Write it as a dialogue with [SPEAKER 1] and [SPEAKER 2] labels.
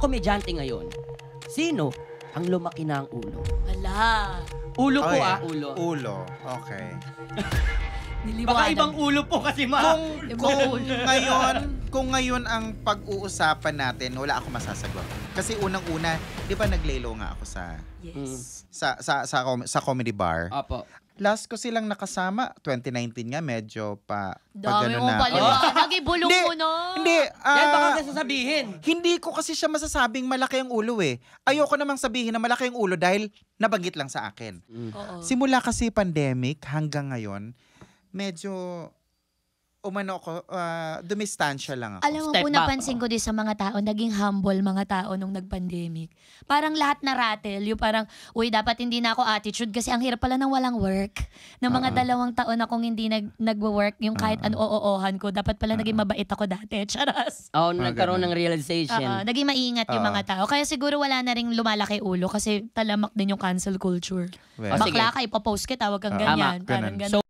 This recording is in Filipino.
[SPEAKER 1] komedyante ngayon, sino ang lumaki na ang ulo?
[SPEAKER 2] Wala.
[SPEAKER 1] Ulo po
[SPEAKER 3] Okay.
[SPEAKER 1] ulo.
[SPEAKER 3] Ulo. Okay.
[SPEAKER 1] Baka ibang ulo po kasi
[SPEAKER 3] Kung ngayon ang pag-uusapan natin, wala ako masasagot. Kasi unang-una, 'di ba naglelo nga ako
[SPEAKER 2] Yes.
[SPEAKER 3] sa comedy bar.
[SPEAKER 1] Opo.
[SPEAKER 3] Last ko silang nakasama, 2019 nga, medyo pa
[SPEAKER 2] Dami
[SPEAKER 3] gano'n
[SPEAKER 2] mo
[SPEAKER 3] na.
[SPEAKER 2] paliwanag. Ibulong mo na.
[SPEAKER 3] Hindi.
[SPEAKER 1] Yan baka kasi sasabihin.
[SPEAKER 3] Hindi ko kasi siya masasabing malaki ang ulo eh. Ayoko namang sabihin na malaki ang ulo dahil nabanggit lang sa akin.
[SPEAKER 2] Oo.
[SPEAKER 3] Simula kasi pandemic hanggang ngayon, medyo dumistansya lang ako.
[SPEAKER 2] Alam mo
[SPEAKER 1] Step
[SPEAKER 2] po,
[SPEAKER 1] back.
[SPEAKER 2] napansin ko din sa mga tao, naging humble mga tao nung nag-pandemic. Parang lahat na rattle, yung parang, uy, dapat hindi na ako attitude kasi ang hirap pala ng walang work. Ng mga 2 taon akong hindi nag-work, yung kahit ano oo-ohan ko, dapat pala naging mabait ako dati. Charas.
[SPEAKER 1] Nagkaroon ng realization.
[SPEAKER 2] Naging maingat yung mga tao. Kaya siguro wala na ring lumalaki ulo kasi talamak din yung cancel culture.
[SPEAKER 3] Well,
[SPEAKER 2] Bakla
[SPEAKER 1] sige.
[SPEAKER 2] ka, ipopost kita, wag kang ganyan.
[SPEAKER 3] Tama.
[SPEAKER 2] Parang
[SPEAKER 3] Ganun.
[SPEAKER 2] ganun.